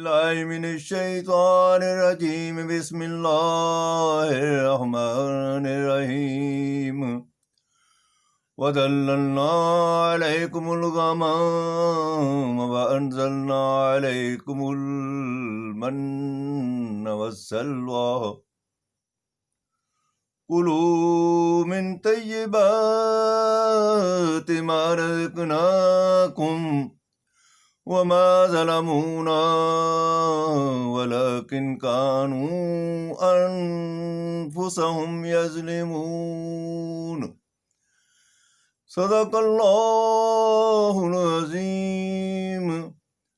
بالله من الشيطان الرجيم بسم الله الرحمن الرحيم وَظَلَّلْنَا عَلَيْكُمُ الْغَمَامَ وَأَنزَلْنَا عَلَيْكُمُ الْمَنَّ وَالسَّلْوَىٰ كُلُوا مِن طَيِّبَاتِ مَا رَزَقْنَاكُمْ وَمَا ظَلَمُونَا وَلَٰكِن كَانُوا أَنفُسَهُمْ يَظْلِمُونَ صدق اللہ العظیم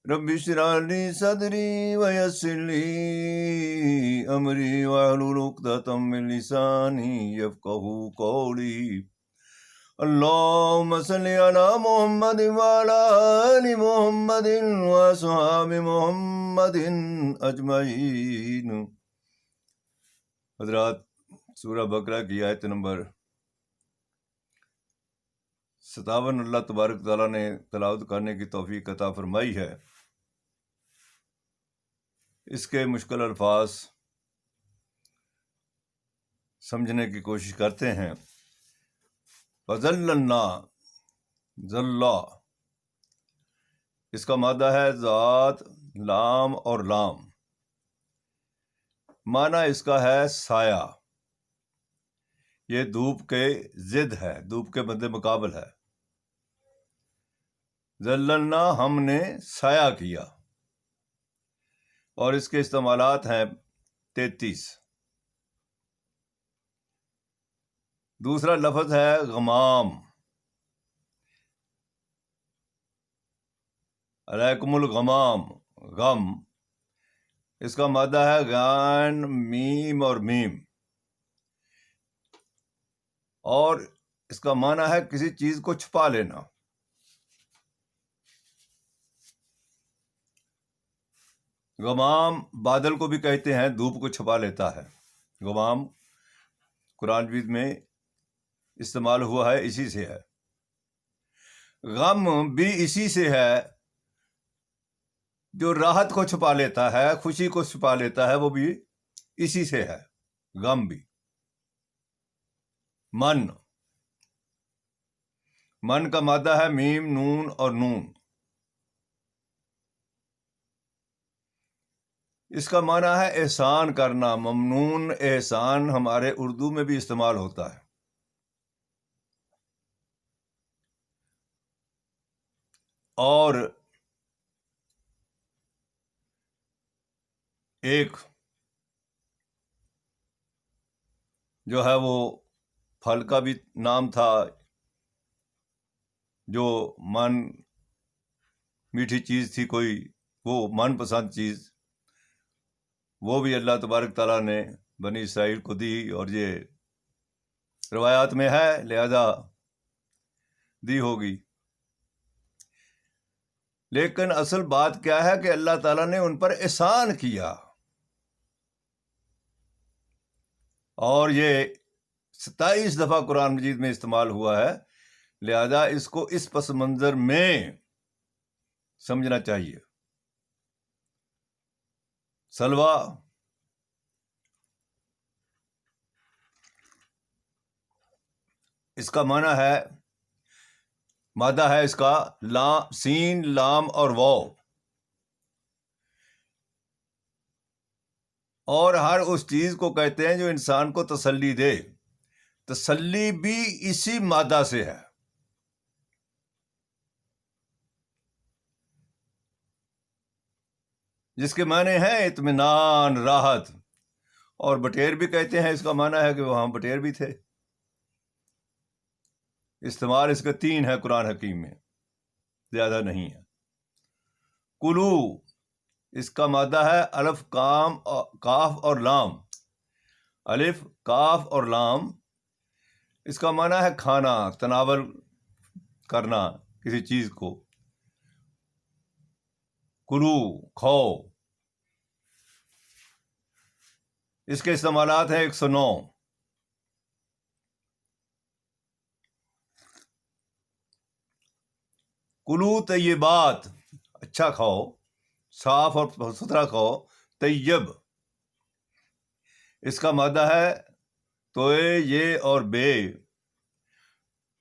رب اشرح لی صدری ویسر لی امری واحلل عقدۃ من لسانی یفقہوا قولی اللہم صلی علی محمد وعلی آل محمد واصحاب محمد اجمعین۔ حضرات، سورہ بقرہ کی آیت نمبر 57 اللہ تبارک تعالیٰ نے تلاوت کرنے کی توفیق عطا فرمائی ہے۔ اس کے مشکل الفاظ سمجھنے کی کوشش کرتے ہیں۔ فَظَلَّلْنَا، ذلّا، اس کا مادہ ہے ذات، لام اور لام۔ معنی اس کا ہے سایہ۔ یہ دھوپ کے ضد ہے، دھوپ کے مد مقابل ہے۔ ذللنا، ہم نے سایہ کیا، اور اس کے استعمالات ہیں 33۔ دوسرا لفظ ہے غمام، علیکم الغمام، غم، اس کا مادہ ہے غین، میم اور میم، اور اس کا معنی ہے کسی چیز کو چھپا لینا۔ غمام بادل کو بھی کہتے ہیں، دھوپ کو چھپا لیتا ہے۔ غمام قرآن مجید میں استعمال ہوا ہے، اسی سے ہے۔ غم بھی اسی سے ہے، جو راحت کو چھپا لیتا ہے، خوشی کو چھپا لیتا ہے، وہ بھی اسی سے ہے۔ غم بھی من کا مادہ ہے میم، نون اور نون۔ اس کا معنی ہے احسان کرنا۔ ممنون، احسان ہمارے اردو میں بھی استعمال ہوتا ہے۔ اور ایک جو ہے وہ پھل کا بھی نام تھا، جو میٹھی چیز تھی کوئی، وہ من پسند چیز، وہ بھی اللہ تبارک تعالیٰ نے بنی اسرائیل کو دی، اور یہ روایات میں ہے، لہذا دی ہوگی۔ لیکن اصل بات کیا ہے کہ اللہ تعالیٰ نے ان پر احسان کیا، اور یہ 27 دفعہ قرآن مجید میں استعمال ہوا ہے، لہذا اس کو اس پس منظر میں سمجھنا چاہیے۔ سلوہ، اس کا معنی ہے، مادہ ہے اس کا سین، لام اور واو، اور ہر اس چیز کو کہتے ہیں جو انسان کو تسلی دے۔ تسلی بھی اسی مادہ سے ہے۔ جس کے معنی ہیں اطمینان، راحت، اور بٹیر بھی کہتے ہیں، اس کا معنی ہے کہ وہاں بٹیر بھی تھے۔ استعمال اس کے 3 ہے قرآن حکیم میں، زیادہ نہیں ہے۔ کلو، اس کا مادہ ہے الف، کاف اور لام۔ الف، کاف اور لام، اس کا معنی ہے کھانا، تناول کرنا کسی چیز کو۔ کلو، کھاؤ۔ اس کے استعمالات ہیں 109۔ کلو طیبات، اچھا کھاؤ، صاف اور ستھرا کھاؤ. طیب اس کا مادہ ہے توئے یہ اور بے.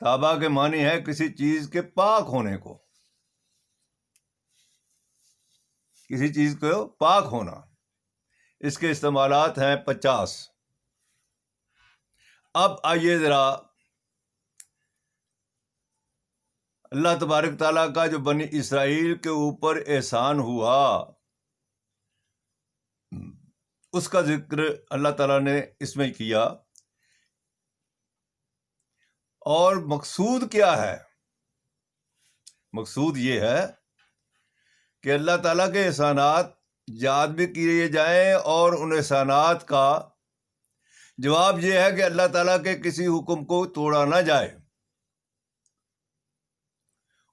تابا کے معنی ہے کسی چیز کے پاک ہونے کو، کسی چیز کو پاک ہونا. اس کے استعمالات ہیں 50. اب آئیے ذرا اللہ تبارک تعالیٰ کا جو بنی اسرائیل کے اوپر احسان ہوا اس کا ذکر اللہ تعالیٰ نے اس میں کیا. اور مقصود کیا ہے؟ مقصود یہ ہے کہ اللہ تعالیٰ کے احسانات یاد بھی کیے جائیں، اور ان احسانات کا جواب یہ ہے کہ اللہ تعالیٰ کے کسی حکم کو توڑا نہ جائے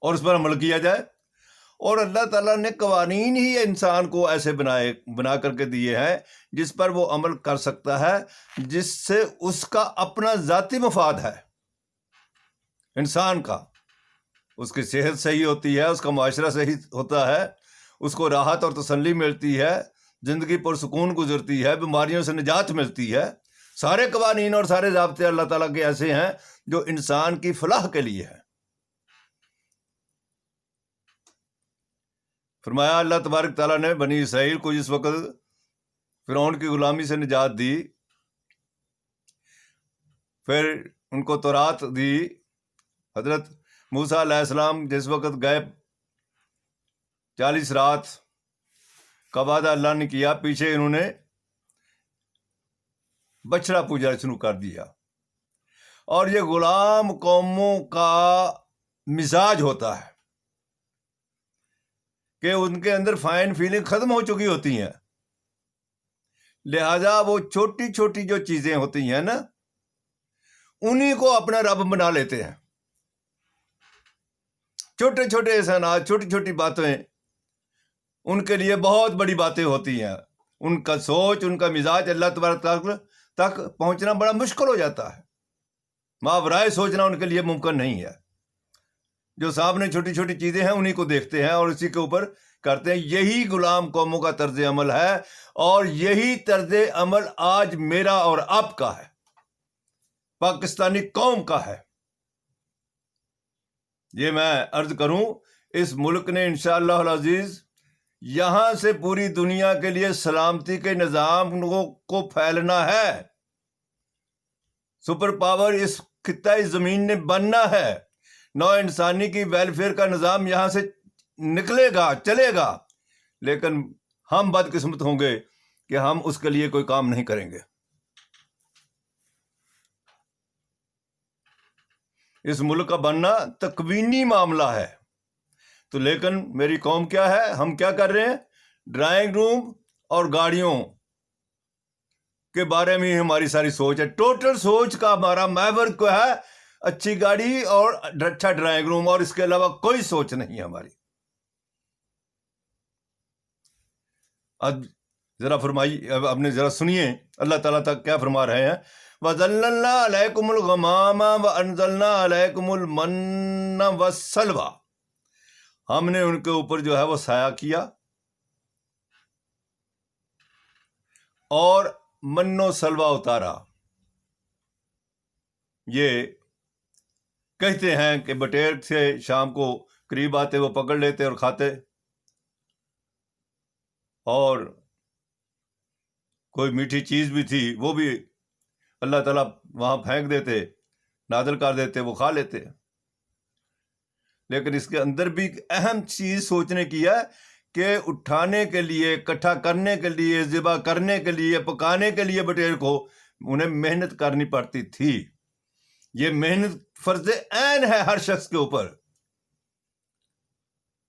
اور اس پر عمل کیا جائے. اور اللہ تعالیٰ نے قوانین ہی انسان کو ایسے بنا کر کے دیے ہیں جس پر وہ عمل کر سکتا ہے، جس سے اس کا اپنا ذاتی مفاد ہے. انسان کا، اس کی صحت صحیح ہوتی ہے، اس کا معاشرہ صحیح ہوتا ہے، اس کو راحت اور تسلی ملتی ہے، زندگی پرسکون گزرتی ہے، بیماریوں سے نجات ملتی ہے. سارے قوانین اور سارے ضابطے اللہ تعالیٰ کے ایسے ہیں جو انسان کی فلاح کے لیے ہیں. فرمایا اللہ تبارک تعالیٰ نے بنی اسرائیل کو جس وقت فرعون کی غلامی سے نجات دی، پھر ان کو تورات دی. حضرت موسیٰ علیہ السلام جس وقت گئے 40 رات کا وعدہ اللہ نے کیا، پیچھے انہوں نے بچڑا پوجا شروع کر دیا. اور یہ غلام قوموں کا مزاج ہوتا ہے کہ ان کے اندر فائن فیلنگ ختم ہو چکی ہوتی ہیں، لہذا وہ چھوٹی چھوٹی جو چیزیں ہوتی ہیں نا، انہی کو اپنا رب بنا لیتے ہیں. چھوٹے چھوٹے احسانات، چھوٹی چھوٹی باتیں ان کے لیے بہت بڑی باتیں ہوتی ہیں. ان کا سوچ، ان کا مزاج اللہ تبارک تعالیٰ تک پہنچنا بڑا مشکل ہو جاتا ہے. ماورائے سوچنا ان کے لیے ممکن نہیں ہے. جو سامنے چھوٹی چھوٹی چیزیں ہیں انہی کو دیکھتے ہیں اور اسی کے اوپر کرتے ہیں. یہی غلام قوموں کا طرز عمل ہے، اور یہی طرز عمل آج میرا اور آپ کا ہے، پاکستانی قوم کا ہے. یہ میں عرض کروں، اس ملک نے انشاءاللہ العزیز یہاں سے پوری دنیا کے لیے سلامتی کے نظام کو پھیلنا ہے. سپر پاور اس خطہ زمین نے بننا ہے. نو انسانی کی ویلفیئر کا نظام یہاں سے نکلے گا، چلے گا، لیکن ہم بدقسمت ہوں گے کہ ہم اس کے لیے کوئی کام نہیں کریں گے. اس ملک کا بننا تکوینی معاملہ ہے. تو لیکن میری قوم کیا ہے، ہم کیا کر رہے ہیں؟ ڈرائنگ روم اور گاڑیوں کے بارے میں ہماری ساری سوچ ہے. ٹوٹل سوچ کا ہمارا محور کیا ہے؟ اچھی گاڑی اور اچھا ڈرائنگ روم، اور اس کے علاوہ کوئی سوچ نہیں ہے ہماری. اب ذرا فرمائیے، اب اپنے ذرا سنیے اللہ تعالیٰ تک کیا فرما رہے ہیں. وَظَلَّلْنَا عَلَيْكُمُ الْغَمَامَ وَأَنزَلْنَا عَلَيْكُمُ الْمَنَّ وَالسَّلْوَىٰ. ہم نے ان کے اوپر جو ہے وہ سایہ کیا اور من و سلوہ اتارا. یہ کہتے ہیں کہ بٹیر سے شام کو قریب آتے، وہ پکڑ لیتے اور کھاتے، اور کوئی میٹھی چیز بھی تھی وہ بھی اللہ تعالیٰ وہاں پھینک دیتے، نازل کر دیتے، وہ کھا لیتے. لیکن اس کے اندر بھی ایک اہم چیز سوچنے کی ہے کہ اٹھانے کے لیے، اکٹھا کرنے کے لیے، ذبح کرنے کے لیے، پکانے کے لیے بٹیر کو انہیں محنت کرنی پڑتی تھی. یہ محنت فرض عین ہے ہر شخص کے اوپر.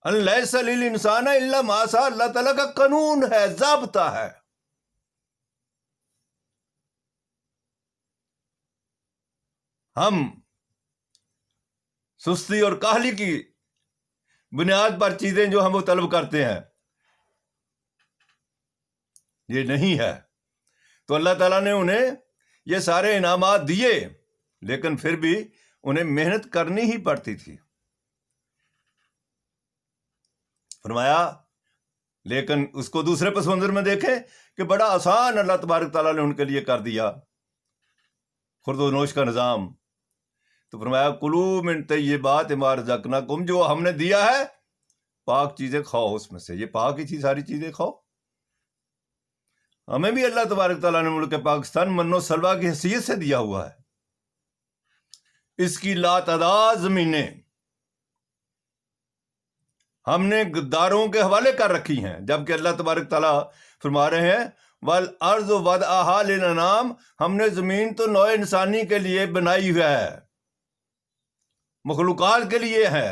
لیس للانسان الا ما سعى، اللہ تعالیٰ کا قانون ہے، ضابطہ ہے. ہم سستی اور کاہلی کی بنیاد پر چیزیں جو ہم وہ طلب کرتے ہیں، یہ نہیں ہے. تو اللہ تعالیٰ نے انہیں یہ سارے انعامات دیے، لیکن پھر بھی انہیں محنت کرنی ہی پڑتی تھی. فرمایا لیکن اس کو دوسرے پس منظر میں دیکھیں کہ بڑا آسان اللہ تبارک تعالیٰ نے ان کے لیے کر دیا خورد و نوش کا نظام. تو فرمایا کلو من طیبات ما رزقناکم، جو ہم نے دیا ہے پاک چیزیں کھاؤ، اس میں سے یہ پاک ہی تھی ساری چیزیں کھاؤ. ہمیں بھی اللہ تبارک تعالیٰ نے ملک پاکستان من و سلوا کی حیثیت سے دیا ہوا ہے. اس کی لاتعداد زمینیں ہم نے غداروں کے حوالے کر رکھی ہیں، جبکہ اللہ تبارک تعالیٰ فرما رہے ہیں والارض وضعها للانام، ہم نے زمین تو نوع انسانی کے لیے بنائی ہوئی ہے، مخلوقات کے لیے ہے.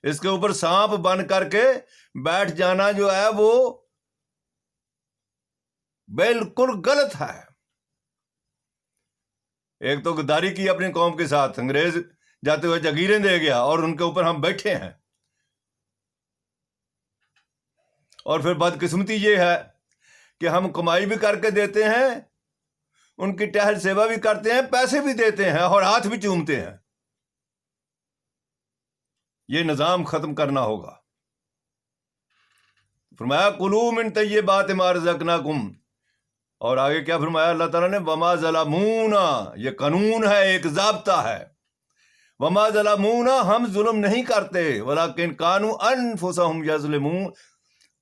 اس کے اوپر سانپ بن کر کے بیٹھ جانا جو ہے وہ بالکل غلط ہے. ایک تو غداری کی اپنی قوم کے ساتھ، انگریز جاتے ہوئے جاگیریں دے گیا اور ان کے اوپر ہم بیٹھے ہیں. اور پھر بدقسمتی یہ ہے کہ ہم کمائی بھی کر کے دیتے ہیں، ان کی ٹہل سیوا بھی کرتے ہیں، پیسے بھی دیتے ہیں اور ہاتھ بھی چومتے ہیں. یہ نظام ختم کرنا ہوگا. فرمایا کلو من طیبات ما رزقناکم، اور آگے کیا فرمایا اللہ تعالیٰ نے وما ظلمونا، یہ قانون ہے، ایک ضابطہ ہے. وما ظلمونا، ہم ظلم نہیں کرتے، ولکن کانوا انفسہم یظلمون،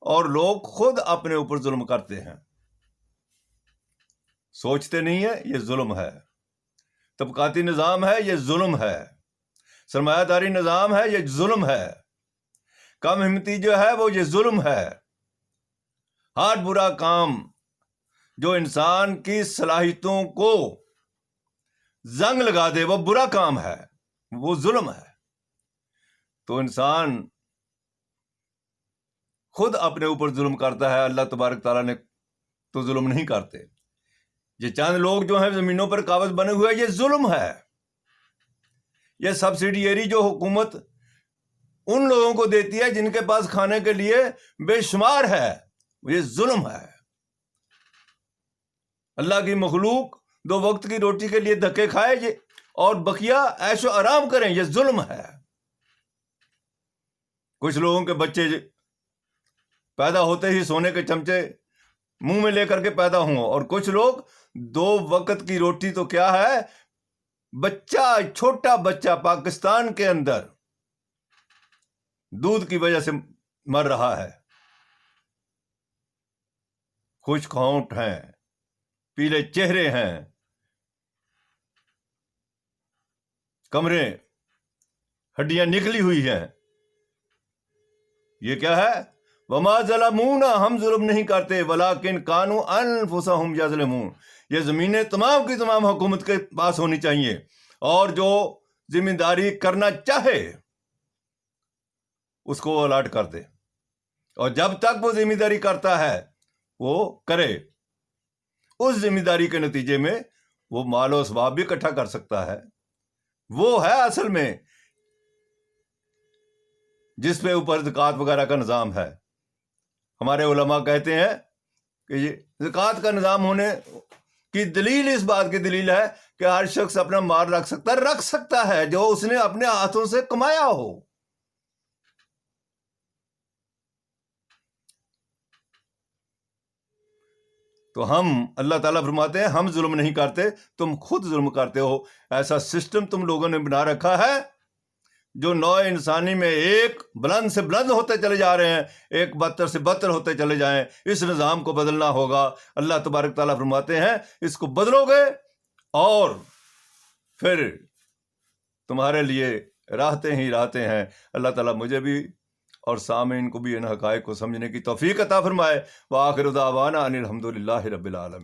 اور لوگ خود اپنے اوپر ظلم کرتے ہیں، سوچتے نہیں ہیں. یہ ظلم ہے. طبقاتی نظام ہے، یہ ظلم ہے. سرمایہ داری نظام ہے، یہ ظلم ہے. کم ہمتی جو ہے وہ یہ ظلم ہے. ہر برا کام جو انسان کی صلاحیتوں کو زنگ لگا دے وہ برا کام ہے، وہ ظلم ہے. تو انسان خود اپنے اوپر ظلم کرتا ہے، اللہ تبارک تعالیٰ نے تو ظلم نہیں کرتے. یہ چند لوگ جو ہیں زمینوں پر قابض بنے ہوئے، یہ ظلم ہے. یہ سبسڈیری جو حکومت ان لوگوں کو دیتی ہے جن کے پاس کھانے کے لیے بے شمار ہے، یہ ظلم ہے. اللہ کی مخلوق 2 وقت کی روٹی کے لیے دھکے کھائے اور بقیہ عیش و آرام کریں، یہ ظلم ہے. کچھ لوگوں کے بچے پیدا ہوتے ہی سونے کے چمچے منہ میں لے کر کے پیدا ہوں، اور کچھ لوگ 2 وقت کی روٹی تو کیا ہے، بچہ، چھوٹا بچہ پاکستان کے اندر دودھ کی وجہ سے مر رہا ہے. خشک ہونٹ ہیں، پیلے چہرے ہیں، کمرے ہڈیاں نکلی ہوئی ہیں. یہ کیا ہے؟ وما ظلمونا، ہم ظلم نہیں کرتے، ولکن کانوا انفسہم یظلمون. یہ زمینیں تمام کی تمام حکومت کے پاس ہونی چاہیے، اور جو ذمہ داری کرنا چاہے اس کو وہ الاٹ کر دے، اور جب تک وہ ذمہ داری کرتا ہے وہ کرے. اس ذمہ داری کے نتیجے میں وہ مال و اسباب بھی اکٹھا کر سکتا ہے. وہ ہے اصل میں جس پہ اوپر زکوٰۃ وغیرہ کا نظام ہے. ہمارے علماء کہتے ہیں کہ یہ زکوٰۃ کا نظام ہونے کی دلیل اس بات کی دلیل ہے کہ ہر شخص اپنا مال رکھ سکتا ہے جو اس نے اپنے ہاتھوں سے کمایا ہو. تو ہم، اللہ تعالیٰ فرماتے ہیں ہم ظلم نہیں کرتے، تم خود ظلم کرتے ہو. ایسا سسٹم تم لوگوں نے بنا رکھا ہے جو نوع انسانی میں ایک بلند سے بلند ہوتے چلے جا رہے ہیں، ایک بدتر سے بدتر ہوتے چلے جائیں. اس نظام کو بدلنا ہوگا. اللہ تبارک تعالیٰ فرماتے ہیں اس کو بدلو گے اور پھر تمہارے لیے راحتیں ہی راحتیں ہیں. اللہ تعالیٰ مجھے بھی اور سامعین کو بھی ان حقائق کو سمجھنے کی توفیق عطا فرمائے. وآخر دعوانا ان الحمد للہ رب العالمین.